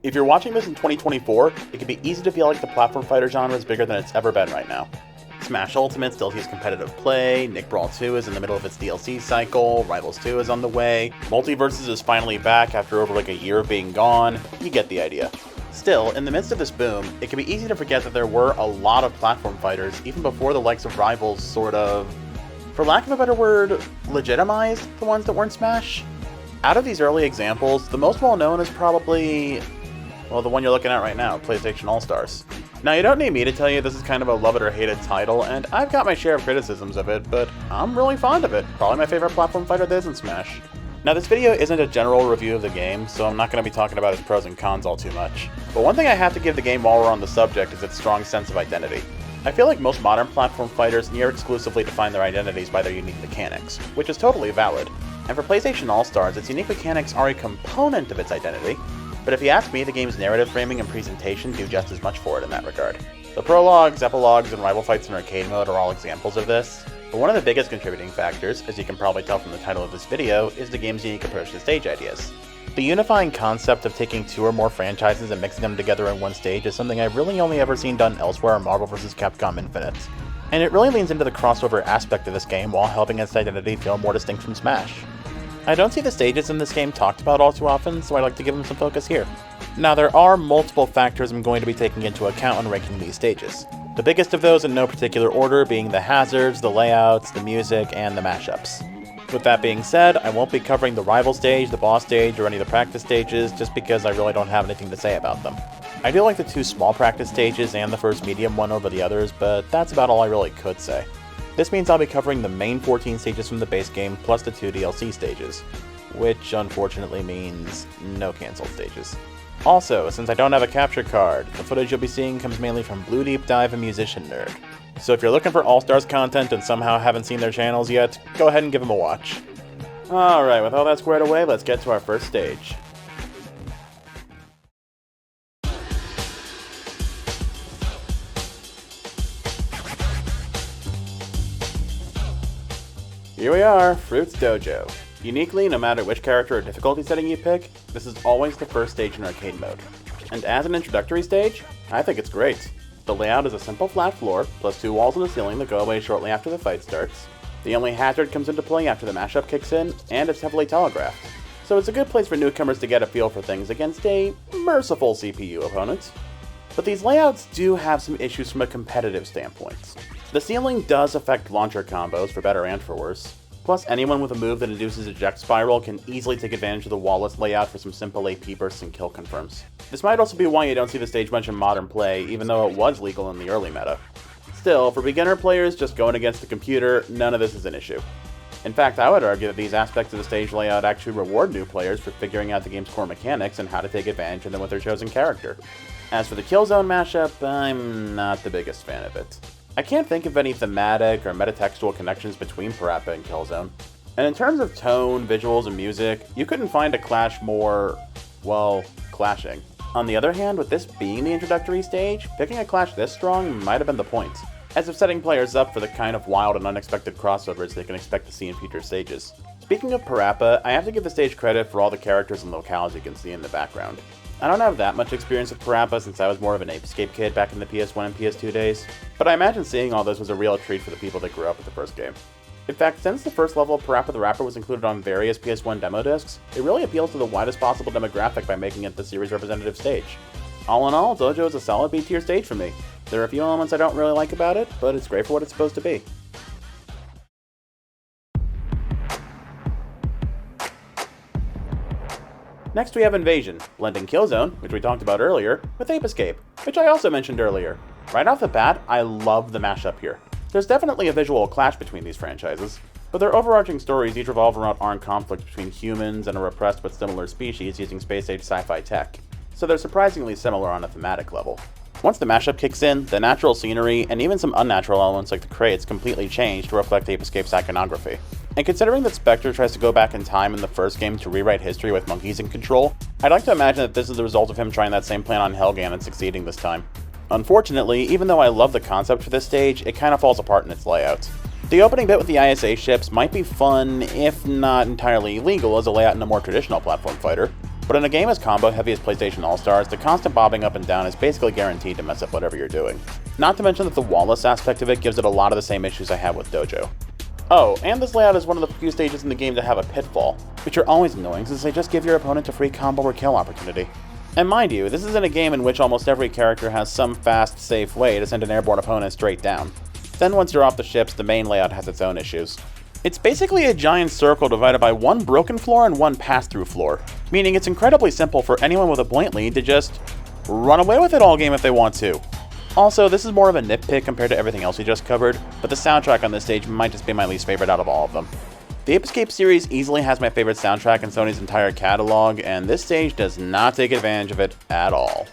If you're watching this in 2024, it can be easy to feel like the platform fighter genre is bigger than it's ever been right now. Smash Ultimate still sees competitive play, Nick Brawl 2 is in the middle of its DLC cycle, Rivals 2 is on the way, Multiverses is finally back after over like a year of being gone, you get the idea. Still, in the midst of this boom, it can be easy to forget that there were a lot of platform fighters even before the likes of Rivals sort of, for lack of a better word, legitimized the ones that weren't Smash. Out of these early examples, the most well-known is probably, well, the one you're looking at right now, PlayStation All-Stars. Now, you don't need me to tell you this is kind of a love it or hate it title, and I've got my share of criticisms of it, but I'm really fond of it. Probably my favorite platform fighter that isn't Smash. Now, this video isn't a general review of the game, so I'm not going to be talking about its pros and cons all too much. But one thing I have to give the game while we're on the subject is its strong sense of identity. I feel like most modern platform fighters near exclusively define their identities by their unique mechanics, which is totally valid. And for PlayStation All-Stars, its unique mechanics are a component of its identity, but if you ask me, the game's narrative framing and presentation do just as much for it in that regard. The prologues, epilogues, and rival fights in arcade mode are all examples of this, but one of the biggest contributing factors, as you can probably tell from the title of this video, is the game's unique approach to stage ideas. The unifying concept of taking two or more franchises and mixing them together in one stage is something I've really only ever seen done elsewhere in Marvel vs. Capcom Infinite, and it really leans into the crossover aspect of this game while helping its identity feel more distinct from Smash. I don't see the stages in this game talked about all too often, so I'd like to give them some focus here. Now, there are multiple factors I'm going to be taking into account when ranking these stages. The biggest of those in no particular order being the hazards, the layouts, the music, and the mashups. With that being said, I won't be covering the rival stage, the boss stage, or any of the practice stages just because I really don't have anything to say about them. I do like the two small practice stages and the first medium one over the others, but that's about all I really could say. This means I'll be covering the main 14 stages from the base game plus the 2 DLC stages, which unfortunately means no cancelled stages. Also, since I don't have a capture card, the footage you'll be seeing comes mainly from Blue Deep Dive and Musician Nerd. So if you're looking for All-Stars content and somehow haven't seen their channels yet, go ahead and give them a watch. Alright, with all that squared away, let's get to our first stage. Here we are, Fruit's Dojo. Uniquely, no matter which character or difficulty setting you pick, this is always the first stage in arcade mode. And as an introductory stage, I think it's great. The layout is a simple flat floor, plus 2 walls and a ceiling that go away shortly after the fight starts. The only hazard comes into play after the mashup kicks in, and it's heavily telegraphed. So it's a good place for newcomers to get a feel for things against a merciful CPU opponent. But these layouts do have some issues from a competitive standpoint. The ceiling does affect launcher combos, for better and for worse. Plus, anyone with a move that induces eject spiral can easily take advantage of the wall-less layout for some simple AP bursts and kill confirms. This might also be why you don't see the stage much in modern play, even though it was legal in the early meta. Still, for beginner players just going against the computer, none of this is an issue. In fact, I would argue that these aspects of the stage layout actually reward new players for figuring out the game's core mechanics and how to take advantage of them with their chosen character. As for the Killzone mashup, I'm not the biggest fan of it. I can't think of any thematic or metatextual connections between Parappa and Killzone. And in terms of tone, visuals, and music, you couldn't find a clash more, well, clashing. On the other hand, with this being the introductory stage, picking a clash this strong might have been the point, as if setting players up for the kind of wild and unexpected crossovers they can expect to see in future stages. Speaking of Parappa, I have to give the stage credit for all the characters and locales you can see in the background. I don't have that much experience with Parappa since I was more of an EsAnneKay kid back in the PS1 and PS2 days, but I imagine seeing all this was a real treat for the people that grew up with the first game. In fact, since the first level of Parappa the Rapper was included on various PS1 demo discs, it really appeals to the widest possible demographic by making it the series' representative stage. All in all, Dojo is a solid B-tier stage for me. There are a few elements I don't really like about it, but it's great for what it's supposed to be. Next we have Invasion, blending Killzone, which we talked about earlier, with EsAnneKay, which I also mentioned earlier. Right off the bat, I love the mashup here. There's definitely a visual clash between these franchises, but their overarching stories each revolve around armed conflict between humans and a repressed but similar species using space-age sci-fi tech, so they're surprisingly similar on a thematic level. Once the mashup kicks in, the natural scenery, and even some unnatural elements like the crates completely change to reflect EsAnneKay's iconography. And considering that Spectre tries to go back in time in the first game to rewrite history with monkeys in control, I'd like to imagine that this is the result of him trying that same plan on Helghan and succeeding this time. Unfortunately, even though I love the concept for this stage, it kind of falls apart in its layout. The opening bit with the ISA ships might be fun, if not entirely illegal as a layout in a more traditional platform fighter, But in a game as combo heavy as PlayStation All-Stars, the constant bobbing up and down is basically guaranteed to mess up whatever you're doing. Not to mention that the wall-less aspect of it gives it a lot of the same issues I have with Dojo. Oh, and this layout is one of the few stages in the game to have a pitfall, which are always annoying since they just give your opponent a free combo or kill opportunity. And mind you, this is in a game in which almost every character has some fast, safe way to send an airborne opponent straight down. Then once you're off the ships, the main layout has its own issues. It's basically a giant circle divided by one broken floor and one pass-through floor, meaning it's incredibly simple for anyone with a point lead to just run away with it all game if they want to. Also, this is more of a nitpick compared to everything else we just covered, but the soundtrack on this stage might just be my least favorite out of all of them. The EsAnneKay series easily has my favorite soundtrack in Sony's entire catalog, and this stage does not take advantage of it at all.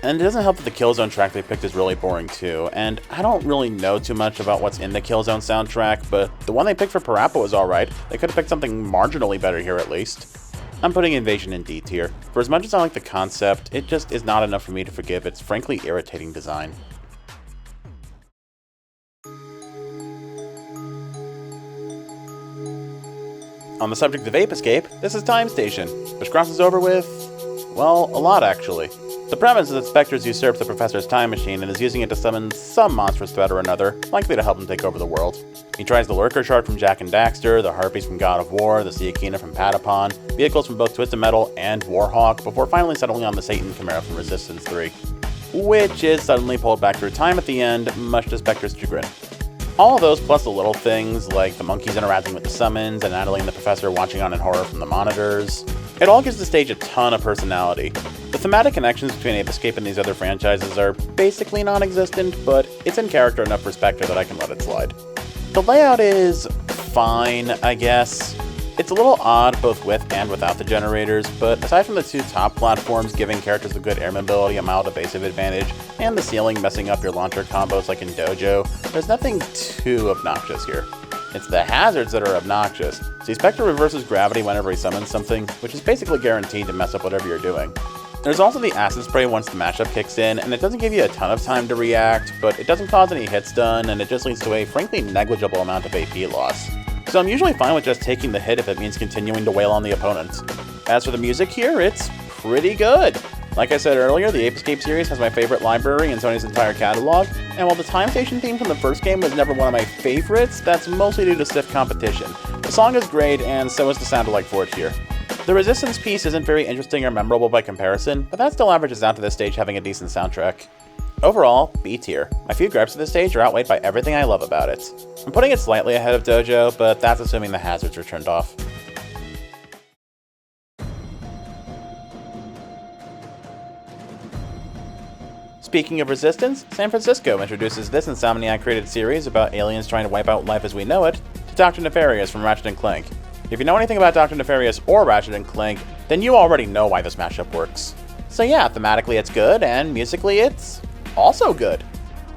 And it doesn't help that the Killzone track they picked is really boring too, and I don't really know too much about what's in the Killzone soundtrack, but the one they picked for Parappa was alright. They could have picked something marginally better here at least. I'm putting Invasion in D tier. For as much as I like the concept, it just is not enough for me to forgive its frankly irritating design. On the subject of EsAnneKay, this is Time Station, which crosses over with, well, a lot actually. The premise is that Spectre's usurped the Professor's time machine and is using it to summon some monstrous threat or another, likely to help him take over the world. He tries the Lurker Shard from Jak and Daxter, the Harpies from God of War, the Sea Akina from Patapon, vehicles from both Twisted Metal and Warhawk, before finally settling on the Satan Chimera from Resistance 3, which is suddenly pulled back through time at the end, much to Spectre's chagrin. All of those, plus the little things, like the monkeys interacting with the summons, and Natalie and the Professor watching on in horror from the monitors. It all gives the stage a ton of personality. The thematic connections between EsAnneKay and these other franchises are basically non-existent, but it's in character enough for Spectre that I can let it slide. The layout is fine, I guess. It's a little odd both with and without the generators, but aside from the two top platforms giving characters with good air mobility a mild evasive advantage, and the ceiling messing up your launcher combos like in Dojo, there's nothing too obnoxious here. It's the hazards that are obnoxious. See, Spectre reverses gravity whenever he summons something, which is basically guaranteed to mess up whatever you're doing. There's also the acid spray once the mashup kicks in, and it doesn't give you a ton of time to react, but it doesn't cause any hit stun, and it just leads to a frankly negligible amount of AP loss. So I'm usually fine with just taking the hit if it means continuing to wail on the opponents. As for the music here, it's pretty good. Like I said earlier, the EsAnneKay series has my favorite library in Sony's entire catalog, and while the Time Station theme from the first game was never one of my favorites, that's mostly due to stiff competition. The song is great, and so is the sound-alike for it here. The Resistance piece isn't very interesting or memorable by comparison, but that still averages out to this stage having a decent soundtrack. Overall, B tier. My few gripes of this stage are outweighed by everything I love about it. I'm putting it slightly ahead of Dojo, but that's assuming the hazards are turned off. Speaking of Resistance, San Francisco introduces this Insomniac-created series about aliens trying to wipe out life as we know it to Dr. Nefarious from Ratchet & Clank. If you know anything about Dr. Nefarious or Ratchet & Clank, then you already know why this mashup works. So yeah, thematically it's good, and musically it's also good.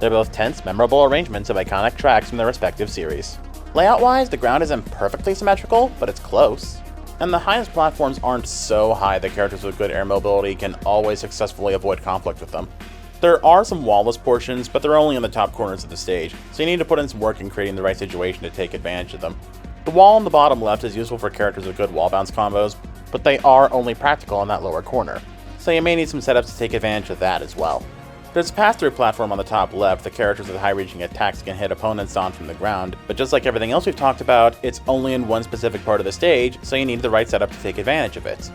They're both tense, memorable arrangements of iconic tracks from their respective series. Layout-wise, the ground isn't perfectly symmetrical, but it's close. And the highest platforms aren't so high that characters with good air mobility can always successfully avoid conflict with them. There are some wall-less portions, but they're only in the top corners of the stage, so you need to put in some work in creating the right situation to take advantage of them. The wall on the bottom left is useful for characters with good wall bounce combos, but they are only practical in that lower corner, so you may need some setups to take advantage of that as well. There's a pass-through platform on the top left that characters with high-reaching attacks can hit opponents on from the ground, but just like everything else we've talked about, it's only in one specific part of the stage, so you need the right setup to take advantage of it.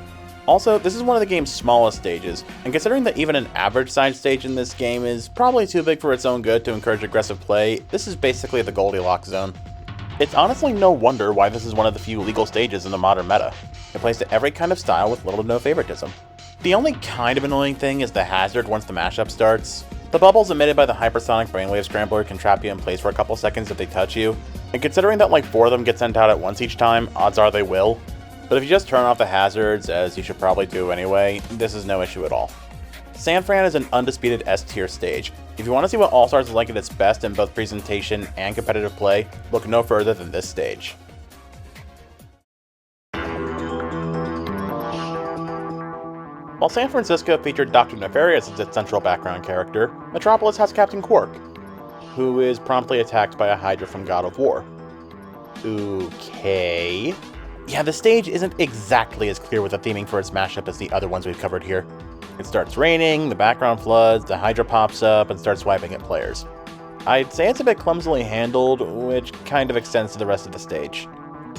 Also, this is one of the game's smallest stages, and considering that even an average-sized stage in this game is probably too big for its own good to encourage aggressive play, this is basically the Goldilocks zone. It's honestly no wonder why this is one of the few legal stages in the modern meta. It plays to every kind of style with little to no favoritism. The only kind of annoying thing is the hazard once the mashup starts. The bubbles emitted by the hypersonic brainwave scrambler can trap you in place for a couple seconds if they touch you, and considering that like 4 of them get sent out at once each time, odds are they will. But if you just turn off the hazards, as you should probably do anyway, this is no issue at all. San Fran is an undisputed S-tier stage. If you want to see what All-Stars is like at its best in both presentation and competitive play, look no further than this stage. While San Francisco featured Dr. Nefarious as its central background character, Metropolis has Captain Quark, who is promptly attacked by a Hydra from God of War. Okay. Yeah, the stage isn't exactly as clear with the theming for its mashup as the other ones we've covered here. It starts raining, the background floods, the Hydra pops up and starts swiping at players. I'd say it's a bit clumsily handled, which kind of extends to the rest of the stage.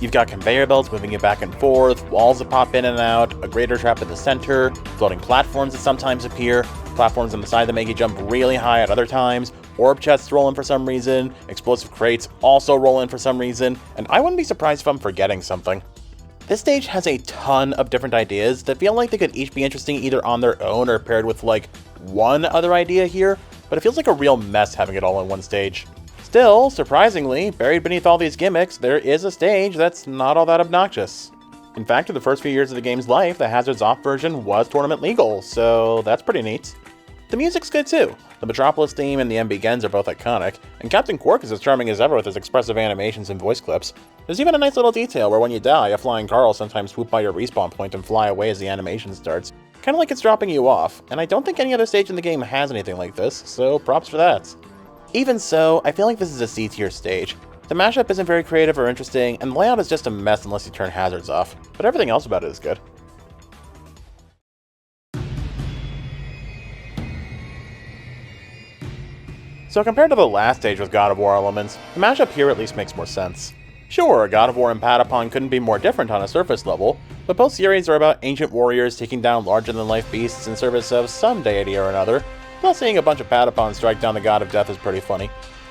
You've got conveyor belts moving you back and forth, walls that pop in and out, a grater trap in the center, floating platforms that sometimes appear, platforms on the side that make you jump really high at other times, orb chests roll in for some reason, explosive crates also roll in for some reason, and I wouldn't be surprised if I'm forgetting something. This stage has a ton of different ideas that feel like they could each be interesting either on their own or paired with like one other idea here, but it feels like a real mess having it all in one stage. Still, surprisingly, buried beneath all these gimmicks, there is a stage that's not all that obnoxious. In fact, in the first few years of the game's life, the Hazards Off version was tournament legal, so that's pretty neat. The music's good too. The Metropolis theme and the MB Gens are both iconic, and Captain Quark is as charming as ever with his expressive animations and voice clips. There's even a nice little detail where when you die, a flying car will sometimes swoop by your respawn point and fly away as the animation starts. Kinda like it's dropping you off, and I don't think any other stage in the game has anything like this, so props for that. Even so, I feel like this is a C-tier stage. The mashup isn't very creative or interesting, and the layout is just a mess unless you turn hazards off, but everything else about it is good. So compared to the last stage with God of War elements, the mashup here at least makes more sense. Sure, God of War and Patapon couldn't be more different on a surface level, but both series are about ancient warriors taking down larger-than-life beasts in service of some deity or another, plus seeing a bunch of Patapons strike down the god of death is pretty funny.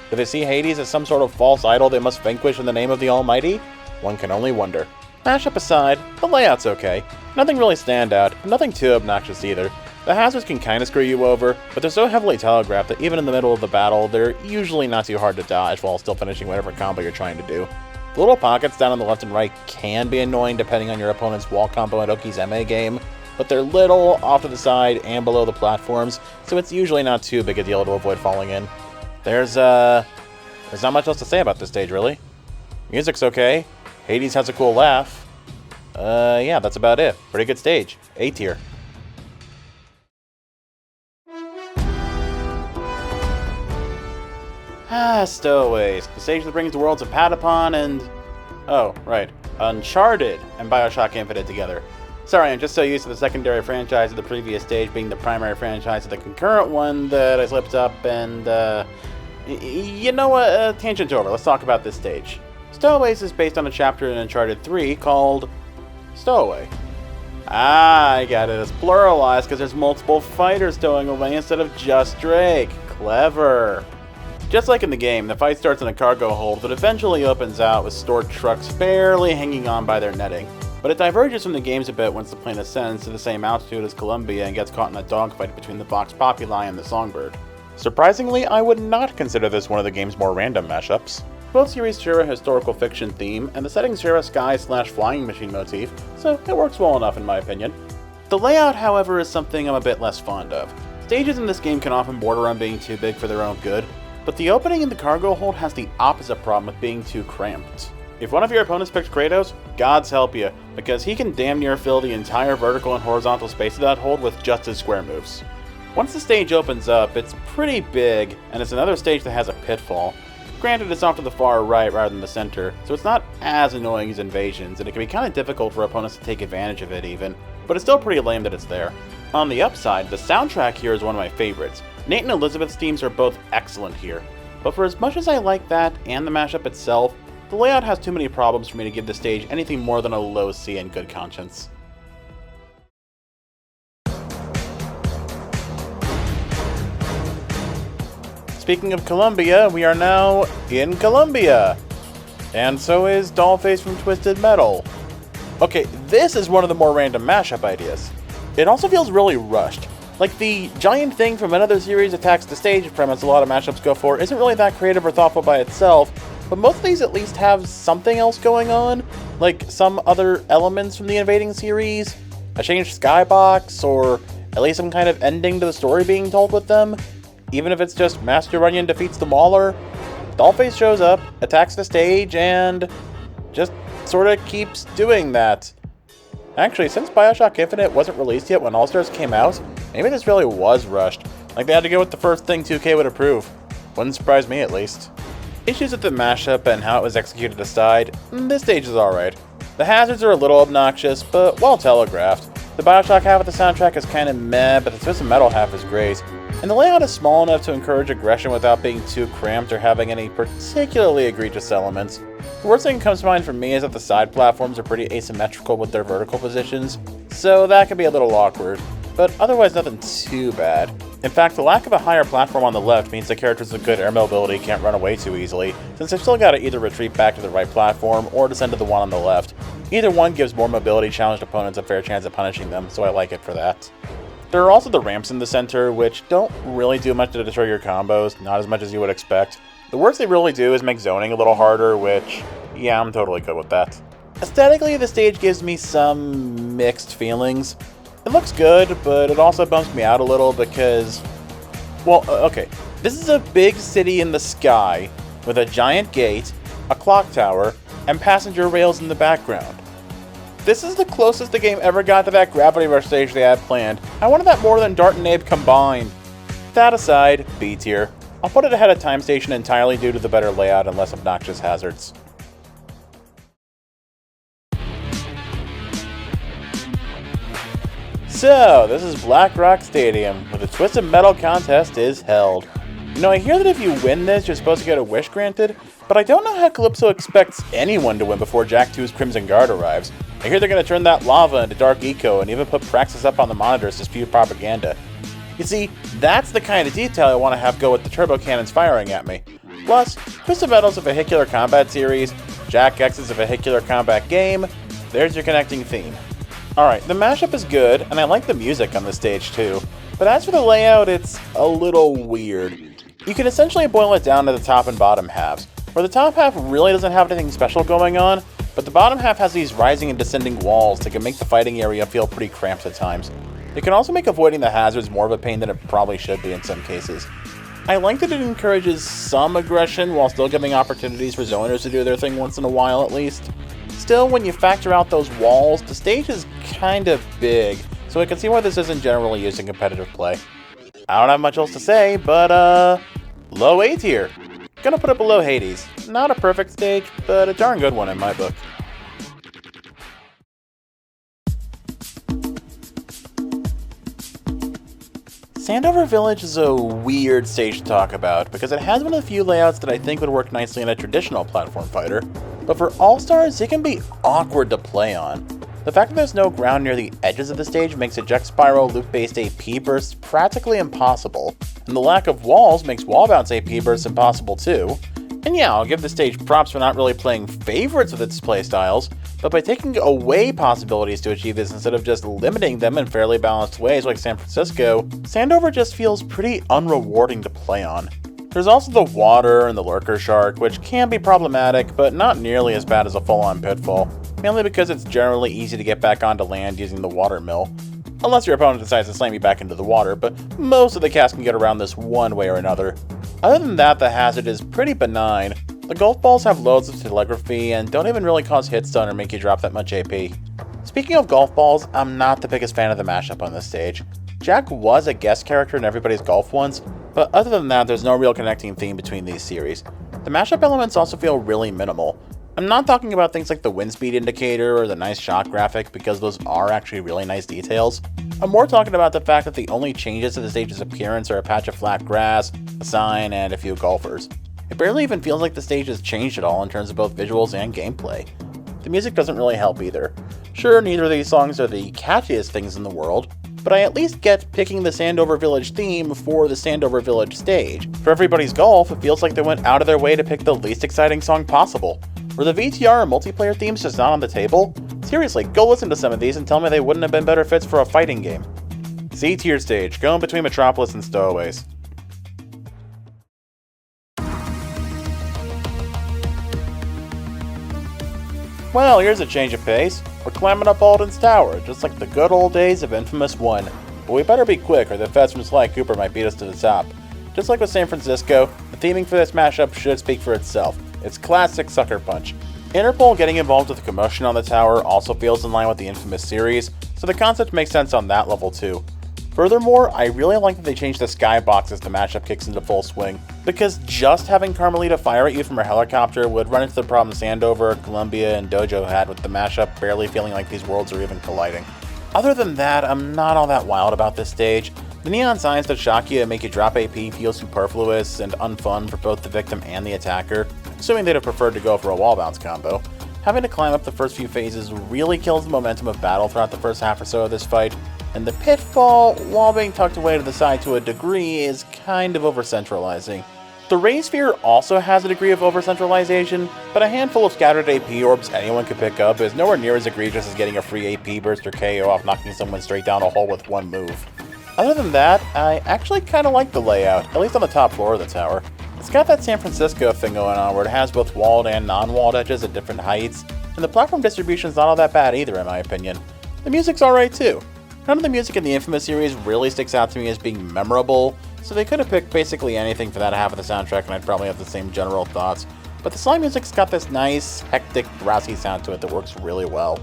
Do they see Hades as some sort of false idol they must vanquish in the name of the Almighty? One can only wonder. Mashup aside, the layout's okay. Nothing really stand out, but nothing too obnoxious either. The hazards can kinda screw you over, but they're so heavily telegraphed that even in the middle of the battle, they're usually not too hard to dodge while still finishing whatever combo you're trying to do. The little pockets down on the left and right can be annoying depending on your opponent's wall combo and Oki's MA game, but they're little, off to the side, and below the platforms, so it's usually not too big a deal to avoid falling in. There's not much else to say about this stage, really. Music's okay, Hades has a cool laugh. Yeah, that's about it. Pretty good stage. A tier. Stowaways. The stage that brings the worlds of Patapon and... oh, right. Uncharted and Bioshock Infinite together. Sorry, I'm just so used to the secondary franchise of the previous stage being the primary franchise of the concurrent one that I slipped up and, you know what? Tangent over. Let's talk about this stage. Stowaways is based on a chapter in Uncharted 3 called Stowaway. Ah, I got it. It's pluralized because there's multiple fighters stowing away instead of just Drake. Clever. Just like in the game, the fight starts in a cargo hold that eventually opens out with stored trucks barely hanging on by their netting. But it diverges from the games a bit once the plane ascends to the same altitude as Columbia and gets caught in a dogfight between the Vox Populi and the Songbird. Surprisingly, I would not consider this one of the game's more random mashups. Both series share a historical fiction theme, and the settings share a sky/flying machine motif, so it works well enough in my opinion. The layout, however, is something I'm a bit less fond of. Stages in this game can often border on being too big for their own good, but the opening in the cargo hold has the opposite problem with being too cramped. If one of your opponents picks Kratos, God's help you, because he can damn near fill the entire vertical and horizontal space of that hold with just his square moves. Once the stage opens up, it's pretty big, and it's another stage that has a pitfall. Granted, it's off to the far right rather than the center, so it's not as annoying as Invasions, and it can be kinda difficult for opponents to take advantage of it even, but it's still pretty lame that it's there. On the upside, the soundtrack here is one of my favorites. Nate and Elizabeth's themes are both excellent here, but for as much as I like that and the mashup itself, the layout has too many problems for me to give the stage anything more than a low C in good conscience. Speaking of Columbia, we are now in Columbia! And so is Dollface from Twisted Metal. Okay, this is one of the more random mashup ideas. It also feels really rushed. Like, the giant thing from another series attacks the stage premise a lot of mashups go for isn't really that creative or thoughtful by itself, but most of these at least have something else going on, like some other elements from the invading series, a changed skybox, or at least some kind of ending to the story being told with them. Even if it's just Master Runyon defeats the Mauler, Dollface shows up, attacks the stage, and just sorta keeps doing that. Actually, since Bioshock Infinite wasn't released yet when All-Stars came out, maybe this really was rushed. Like they had to go with the first thing 2K would approve. Wouldn't surprise me, at least. Issues with the mashup and how it was executed aside, this stage is alright. The hazards are a little obnoxious, but well telegraphed. The Bioshock half of the soundtrack is kinda meh, but the Twisted Metal half is great. And the layout is small enough to encourage aggression without being too cramped or having any particularly egregious elements. The worst thing that comes to mind for me is that the side platforms are pretty asymmetrical with their vertical positions, so that can be a little awkward, but otherwise nothing too bad. In fact, the lack of a higher platform on the left means the characters with good air mobility can't run away too easily, since they've still got to either retreat back to the right platform or descend to the one on the left. Either one gives more mobility challenged opponents a fair chance of punishing them, so I like it for that. There are also the ramps in the center, which don't really do much to deter your combos, not as much as you would expect. The worst they really do is make zoning a little harder, which, yeah, I'm totally good with that. Aesthetically, the stage gives me some mixed feelings. It looks good, but it also bumps me out a little because, well, okay. This is a big city in the sky with a giant gate, a clock tower, and passenger rails in the background. This is the closest the game ever got to that Gravity Rush stage they had planned. I wanted that more than Dart and Abe combined. That aside, B tier. I'll put it ahead of Time Station entirely due to the better layout and less obnoxious hazards. So, this is Black Rock Stadium, where the Twisted Metal contest is held. You know, I hear that if you win this, you're supposed to get a wish granted, but I don't know how Calypso expects anyone to win before Jack 2's Crimson Guard arrives. I hear they're going to turn that lava into dark eco and even put Praxis up on the monitors to spew propaganda. You see, that's the kind of detail I want to have go with the turbo cannons firing at me. Plus, Twisted Metal's a vehicular combat series, Jack X is a vehicular combat game, there's your connecting theme. Alright, the mashup is good, and I like the music on this stage too, but as for the layout, it's a little weird. You can essentially boil it down to the top and bottom halves, where the top half really doesn't have anything special going on, but the bottom half has these rising and descending walls that can make the fighting area feel pretty cramped at times. It can also make avoiding the hazards more of a pain than it probably should be in some cases. I like that it encourages some aggression while still giving opportunities for zoners to do their thing once in a while at least. Still, when you factor out those walls, the stage is kind of big, so I can see why this isn't generally used in competitive play. I don't have much else to say, but low A tier. Gonna put it below Hades. Not a perfect stage, but a darn good one in my book. Sandover Village is a weird stage to talk about because it has one of the few layouts that I think would work nicely in a traditional platform fighter, but for All-Stars, it can be awkward to play on. The fact that there's no ground near the edges of the stage makes eject spiral loop-based AP bursts practically impossible, and the lack of walls makes wall bounce AP bursts impossible too. And yeah, I'll give the stage props for not really playing favorites with its playstyles, but by taking away possibilities to achieve this instead of just limiting them in fairly balanced ways like San Francisco, Sandover just feels pretty unrewarding to play on. There's also the water and the lurker shark, which can be problematic, but not nearly as bad as a full-on pitfall, mainly because it's generally easy to get back onto land using the water mill. Unless your opponent decides to slam you back into the water, but most of the cast can get around this one way or another. Other than that, the hazard is pretty benign. The golf balls have loads of telegraphy and don't even really cause hit stun or make you drop that much AP. Speaking of golf balls, I'm not the biggest fan of the mashup on this stage. Jack was a guest character in Everybody's Golf once, but other than that, there's no real connecting theme between these series. The mashup elements also feel really minimal. I'm not talking about things like the wind speed indicator or the nice shot graphic, because those are actually really nice details. I'm more talking about the fact that the only changes to the stage's appearance are a patch of flat grass, a sign, and a few golfers. It barely even feels like the stage has changed at all in terms of both visuals and gameplay. The music doesn't really help either. Sure, neither of these songs are the catchiest things in the world, but I at least get picking the Sandover Village theme for the Sandover Village stage. For Everybody's Golf, it feels like they went out of their way to pick the least exciting song possible. Were the VTR and multiplayer themes just not on the table? Seriously, go listen to some of these and tell me they wouldn't have been better fits for a fighting game. C tier stage, going between Metropolis and Stowaways. Well, here's a change of pace. We're climbing up Alden's tower, just like the good old days of Infamous 1. But we better be quick, or the feds from Sly Cooper might beat us to the top. Just like with San Francisco, the theming for this mashup should speak for itself. It's classic sucker punch. Interpol getting involved with the commotion on the tower also feels in line with the Infamous series, so the concept makes sense on that level too. Furthermore, I really like that they changed the skybox as the mashup kicks into full swing, because just having Carmelita fire at you from her helicopter would run into the problem Sandover, Columbia, and Dojo had with the mashup barely feeling like these worlds are even colliding. Other than that, I'm not all that wild about this stage. The neon signs that shock you and make you drop AP feel superfluous and unfun for both the victim and the attacker, assuming they'd have preferred to go for a wall bounce combo. Having to climb up the first few phases really kills the momentum of battle throughout the first half or so of this fight, and the pitfall, while being tucked away to the side to a degree, is kind of over-centralizing. The Ray Sphere also has a degree of over-centralization, but a handful of scattered AP orbs anyone could pick up is nowhere near as egregious as getting a free AP burst or KO off knocking someone straight down a hole with one move. Other than that, I actually kind of like the layout, at least on the top floor of the tower. It's got that San Francisco thing going on where it has both walled and non-walled edges at different heights, and the platform distribution's not all that bad either in my opinion. The music's alright too. None of the music in the Infamous series really sticks out to me as being memorable, so they could have picked basically anything for that half of the soundtrack and I'd probably have the same general thoughts. But the slime music's got this nice, hectic, brassy sound to it that works really well.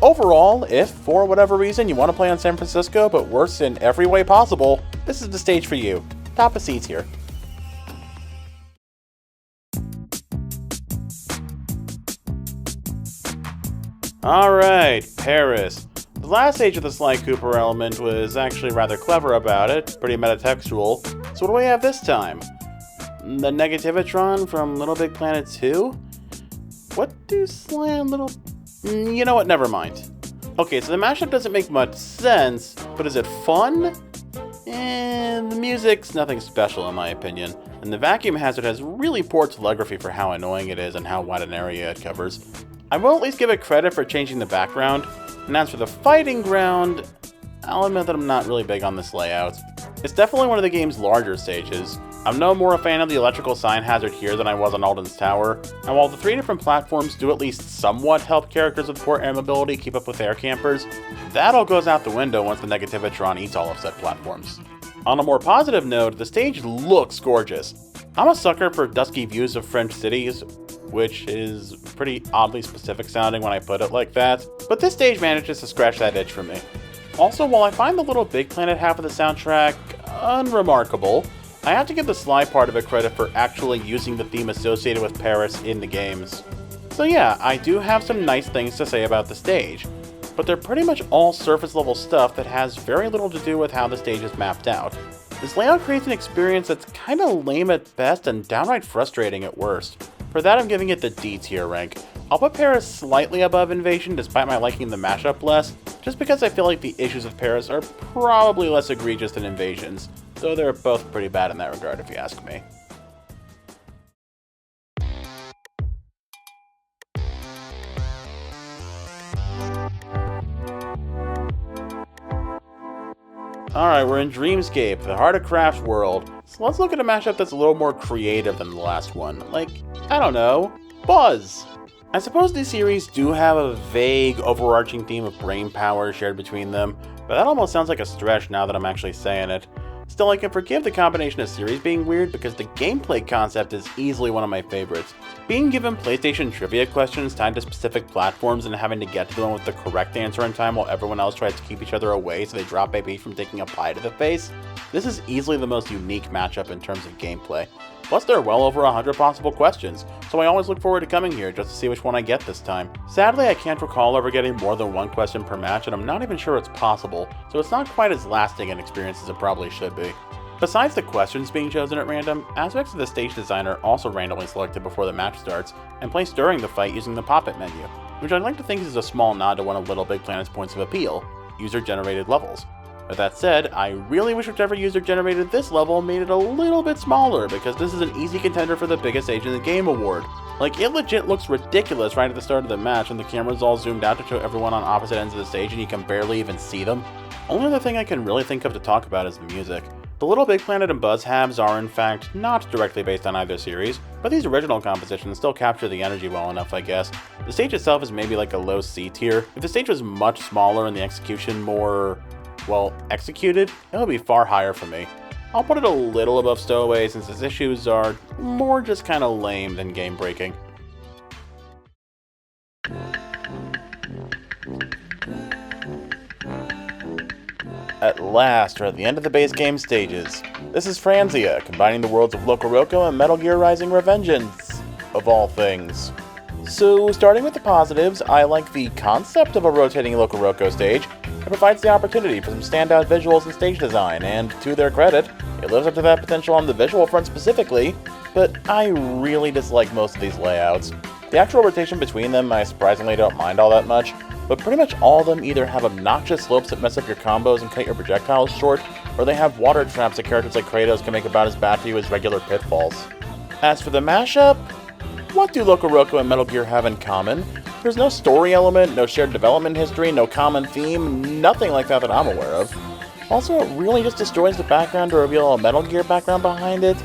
Overall, if for whatever reason you want to play on San Francisco but worse in every way possible, this is the stage for you. Top of C tier. Alright, Paris. The last stage of the Sly Cooper element was actually rather clever about it, pretty metatextual, so what do we have this time? The Negativitron from Little Big Planet 2? What do Sly and Little... You know what, never mind. Okay, so the mashup doesn't make much sense, but is it fun? And the music's nothing special in my opinion, and the vacuum hazard has really poor telegraphy for how annoying it is and how wide an area it covers. I will at least give it credit for changing the background, and as for the fighting ground, I'll admit that I'm not really big on this layout. It's definitely one of the game's larger stages. I'm no more a fan of the electrical sign hazard here than I was on Alden's Tower, and while the 3 different platforms do at least somewhat help characters with poor air mobility keep up with air campers, that all goes out the window once the Negativitron eats all of said platforms. On a more positive note, the stage looks gorgeous. I'm a sucker for dusky views of French cities, which is pretty oddly specific sounding when I put it like that, but this stage manages to scratch that itch for me. Also, while I find the Little Big Planet half of the soundtrack unremarkable, I have to give the Sly part of it credit for actually using the theme associated with Paris in the games. So yeah, I do have some nice things to say about the stage, but they're pretty much all surface level stuff that has very little to do with how the stage is mapped out. This layout creates an experience that's kinda lame at best and downright frustrating at worst. For that I'm giving it the D tier rank. I'll put Paris slightly above Invasion despite my liking the mashup less, just because I feel like the issues with Paris are probably less egregious than Invasion's, though they're both pretty bad in that regard if you ask me. Alright, we're in Dreamscape, the Heart of Craft's world, so let's look at a mashup that's a little more creative than the last one. Like, I don't know, Buzz! I suppose these series do have a vague, overarching theme of brain power shared between them, but that almost sounds like a stretch now that I'm actually saying it. Still, I can forgive the combination of series being weird because the gameplay concept is easily one of my favorites. Being given PlayStation trivia questions tied to specific platforms and having to get to them with the correct answer in time while everyone else tries to keep each other away so they drop AP from taking a pie to the face, this is easily the most unique matchup in terms of gameplay. Plus, there are well over 100 possible questions, so I always look forward to coming here just to see which one I get this time. Sadly, I can't recall ever getting more than one question per match, and I'm not even sure it's possible, so it's not quite as lasting an experience as it probably should be. Besides the questions being chosen at random, aspects of the stage design are also randomly selected before the match starts, and placed during the fight using the pop-it menu, which I'd like to think is a small nod to one of Little Big Planet's points of appeal, user-generated levels. With that said, I really wish whichever user generated this level made it a little bit smaller, because this is an easy contender for the biggest stage in the game award. Like, it legit looks ridiculous right at the start of the match when the camera's all zoomed out to show everyone on opposite ends of the stage and you can barely even see them. Only other thing I can really think of to talk about is the music. The Little Big Planet and Buzz halves are in fact not directly based on either series, but these original compositions still capture the energy well enough, I guess. The stage itself is maybe like a low C tier. If the stage was much smaller and the execution more, well, executed, it would be far higher for me. I'll put it a little above Stowaways since its issues are more just kinda lame than game breaking. At last, we're at the end of the base game stages. This is Frania, combining the worlds of LocoRoco and Metal Gear Rising: Revengeance, of all things. So, starting with the positives, I like the concept of a rotating LocoRoco stage. It provides the opportunity for some standout visuals and stage design, and to their credit, it lives up to that potential on the visual front specifically, but I really dislike most of these layouts. The actual rotation between them I surprisingly don't mind all that much, but pretty much all of them either have obnoxious slopes that mess up your combos and cut your projectiles short, or they have water traps that characters like Kratos can make about as bad for you as regular pitfalls. As for the mashup, what do LocoRoco and Metal Gear have in common? There's no story element, no shared development history, no common theme, nothing like that I'm aware of. Also, it really just destroys the background to reveal a Metal Gear background behind it.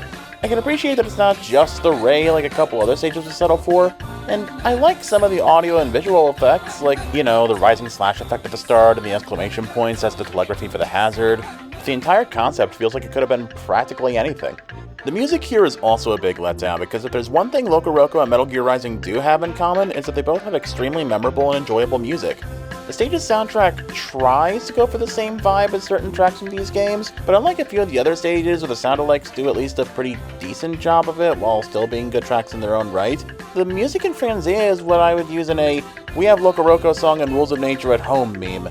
I can appreciate that it's not just the ray like a couple other stages would settle for, and I like some of the audio and visual effects, like, the rising slash effect at the start and the exclamation points as the telegraphy for the hazard. The entire concept feels like it could have been practically anything. The music here is also a big letdown, because if there's one thing LocoRoco and Metal Gear Rising do have in common, it's that they both have extremely memorable and enjoyable music. The stage's soundtrack tries to go for the same vibe as certain tracks in these games, but unlike a few of the other stages where the sound-alikes do at least a pretty decent job of it while still being good tracks in their own right, the music in Frania is what I would use in a "we have LocoRoco song and Rules of Nature at home" meme.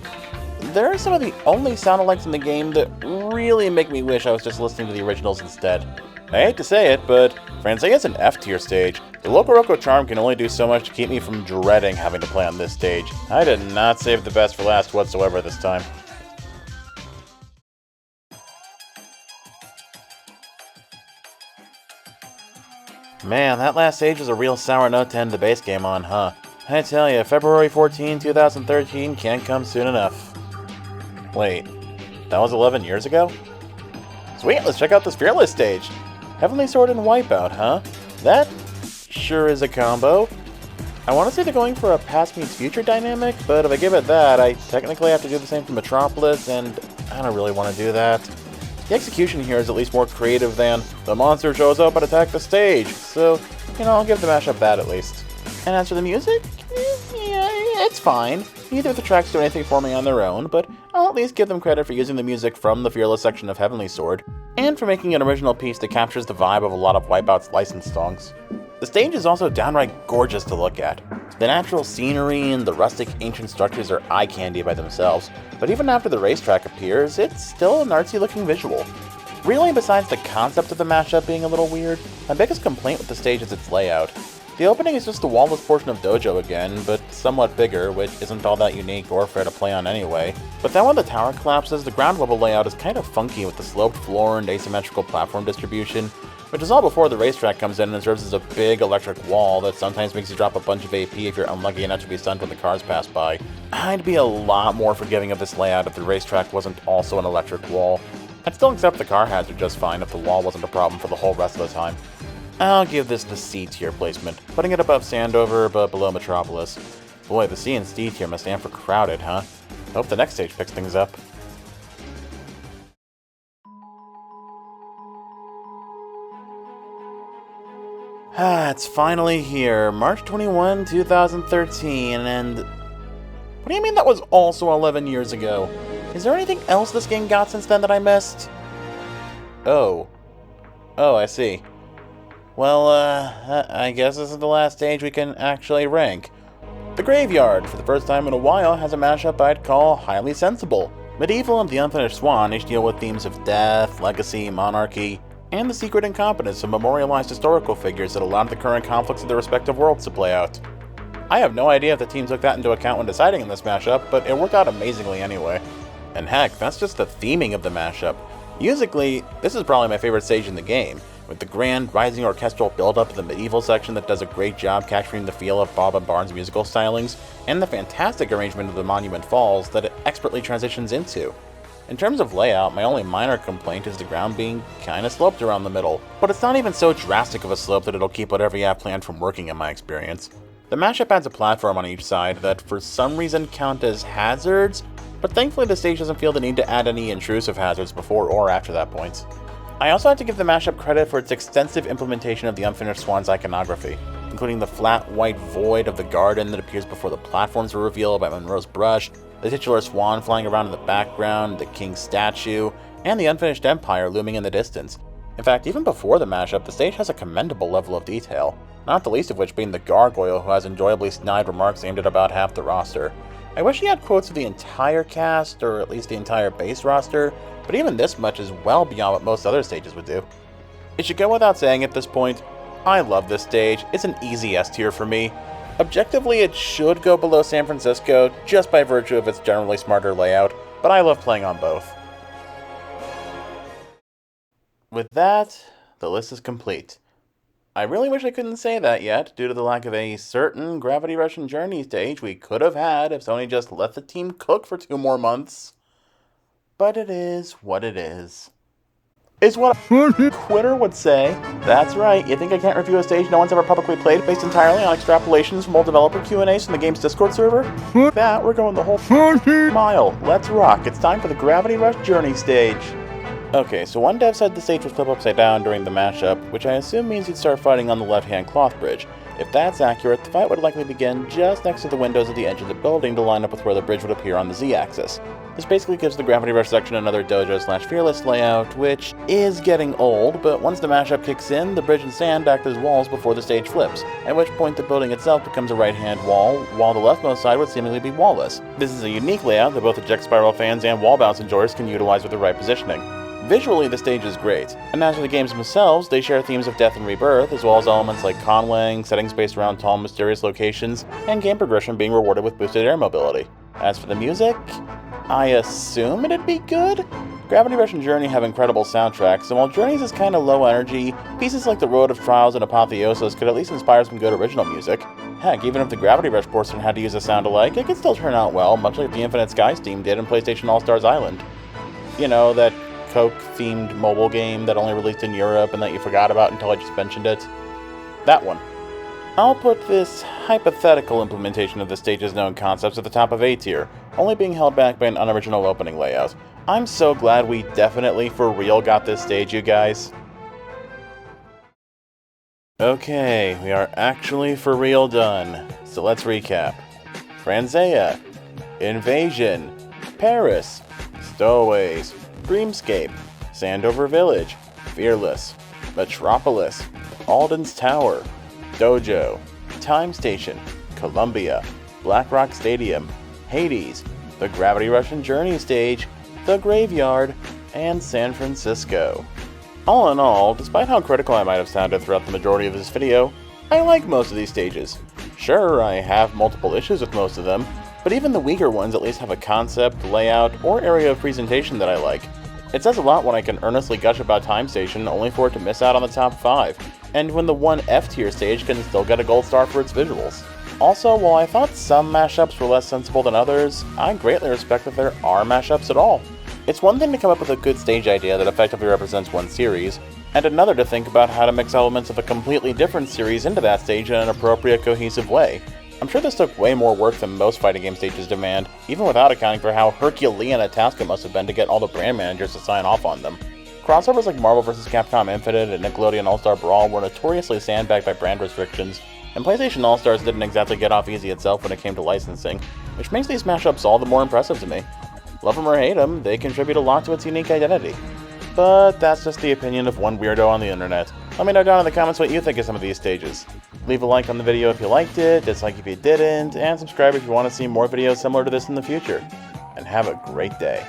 There are some of the only sound-alikes in the game that really make me wish I was just listening to the originals instead. I hate to say it, but Frania is an F-tier stage. The LocoRoco charm can only do so much to keep me from dreading having to play on this stage. I did not save the best for last whatsoever this time. Man, that last stage was a real sour note to end the base game on, huh? I tell ya, February 14, 2013 can't come soon enough. Wait, that was 11 years ago? Sweet, let's check out this Fearless stage. Heavenly Sword and Wipeout, huh? That sure is a combo. I want to say they're going for a past meets future dynamic, but if I give it that, I technically have to do the same for Metropolis, and I don't really want to do that. The execution here is at least more creative than the monster shows up and attack the stage, so, I'll give the mashup that at least. And as for the music, yeah, it's fine. Neither of the tracks do anything for me on their own, but I'll at least give them credit for using the music from the Fearless section of Heavenly Sword, and for making an original piece that captures the vibe of a lot of Wipeout's licensed songs. The stage is also downright gorgeous to look at. The natural scenery and the rustic ancient structures are eye candy by themselves, but even after the racetrack appears, it's still an artsy looking visual. Really, besides the concept of the mashup being a little weird, my biggest complaint with the stage is its layout. The opening is just the wallless portion of Dojo again, but somewhat bigger, which isn't all that unique or fair to play on anyway. But then when the tower collapses, the ground level layout is kind of funky with the sloped floor and asymmetrical platform distribution, which is all before the racetrack comes in and serves as a big electric wall that sometimes makes you drop a bunch of AP if you're unlucky enough to be stunned when the cars pass by. I'd be a lot more forgiving of this layout if the racetrack wasn't also an electric wall. I'd still accept the car hazard just fine if the wall wasn't a problem for the whole rest of the time. I'll give this the C tier placement, putting it above Sandover but below Metropolis. Boy, the C and C tier must stand for crowded, huh? Hope the next stage picks things up. It's finally here, March 21, 2013, and... What do you mean that was also 11 years ago? Is there anything else this game got since then that I missed? Oh, I see. Well, I guess this is the last stage we can actually rank. The Graveyard, for the first time in a while, has a mashup I'd call highly sensible. Medieval and The Unfinished Swan each deal with themes of death, legacy, monarchy, and the secret incompetence of memorialized historical figures that allowed the current conflicts of their respective worlds to play out. I have no idea if the team took that into account when deciding on this mashup, but it worked out amazingly anyway. And heck, that's just the theming of the mashup. Musically, this is probably my favorite stage in the game, with the grand, rising orchestral build-up of the medieval section that does a great job capturing the feel of Bob and Barnes' musical stylings, and the fantastic arrangement of the Monument Falls that it expertly transitions into. In terms of layout, my only minor complaint is the ground being kinda sloped around the middle, but it's not even so drastic of a slope that it'll keep whatever you have planned from working in my experience. The mashup adds a platform on each side that for some reason count as hazards, but thankfully the stage doesn't feel the need to add any intrusive hazards before or after that point. I also have to give the mashup credit for its extensive implementation of the Unfinished Swan's iconography, including the flat white void of the garden that appears before the platforms are revealed by Monroe's brush, The titular swan flying around in the background, the king's statue, and the unfinished empire looming in the distance. In fact, even before the mashup, the stage has a commendable level of detail, not the least of which being the gargoyle who has enjoyably snide remarks aimed at about half the roster. I wish he had quotes of the entire cast, or at least the entire base roster, but even this much is well beyond what most other stages would do. It should go without saying at this point, I love this stage. It's an easy S tier for me. Objectively, it should go below San Francisco, just by virtue of its generally smarter layout, but I love playing on both. With that, the list is complete. I really wish I couldn't say that yet, due to the lack of a certain Gravity Rush and Journey stage we could have had if Sony just let the team cook for 2 more months. But it is what it is. Is what a quitter would say. That's right, you think I can't review a stage no one's ever publicly played based entirely on extrapolations from old developer Q&As from the game's Discord server? That, we're going the whole mile. Let's rock. It's time for the Gravity Rush Journey stage. Okay, so one dev said the stage was flipped upside down during the mashup, which I assume means you'd start fighting on the left-hand cloth bridge. If that's accurate, the fight would likely begin just next to the windows at the edge of the building to line up with where the bridge would appear on the Z-axis. This basically gives the Gravity Rush section another Dojo/Fearless layout, which is getting old, but once the mashup kicks in, the bridge and sand act as walls before the stage flips, at which point the building itself becomes a right-hand wall, while the leftmost side would seemingly be wall-less. This is a unique layout that both eject spiral fans and wall bounce enjoyers can utilize with the right positioning. Visually, the stage is great, and as for the games themselves, they share themes of death and rebirth, as well as elements like conwaying, settings based around tall, mysterious locations, and game progression being rewarded with boosted air mobility. As for the music, I assume it'd be good? Gravity Rush and Journey have incredible soundtracks, and while Journey's is kinda low energy, pieces like the Road of Trials and Apotheosis could at least inspire some good original music. Heck, even if the Gravity Rush portion had to use a sound-alike, it could still turn out well, much like the Infinite Skies team did in PlayStation All-Stars Island. You know, that Coke-themed mobile game that only released in Europe and that you forgot about until I just mentioned it. That one. I'll put this hypothetical implementation of the stage's known concepts at the top of A tier, only being held back by an unoriginal opening layout. I'm so glad we definitely for real got this stage, you guys. Okay, we are actually for real done, so let's recap. Frania, Invasion, Paris, Stowaways, Dreamscape, Sandover Village, Fearless, Metropolis, Alden's Tower, Dojo, Time Station, Columbia, Black Rock Stadium, Hades, the Gravity Rush and Journey stage, the Graveyard, and San Francisco. All in all, despite how critical I might have sounded throughout the majority of this video, I like most of these stages. Sure, I have multiple issues with most of them, but even the weaker ones at least have a concept, layout, or area of presentation that I like. It says a lot when I can earnestly gush about Time Station only for it to miss out on the top 5, and when the one F-tier stage can still get a gold star for its visuals. Also, while I thought some mashups were less sensible than others, I greatly respect that there are mashups at all. It's one thing to come up with a good stage idea that effectively represents one series, and another to think about how to mix elements of a completely different series into that stage in an appropriate, cohesive way. I'm sure this took way more work than most fighting game stages demand, even without accounting for how Herculean a task it must have been to get all the brand managers to sign off on them. Crossovers like Marvel vs. Capcom Infinite and Nickelodeon All-Star Brawl were notoriously sandbagged by brand restrictions, and PlayStation All-Stars didn't exactly get off easy itself when it came to licensing, which makes these mashups all the more impressive to me. Love them or hate them, they contribute a lot to its unique identity. But that's just the opinion of one weirdo on the internet. Let me know down in the comments what you think of some of these stages. Leave a like on the video if you liked it, dislike if you didn't, and subscribe if you want to see more videos similar to this in the future. And have a great day.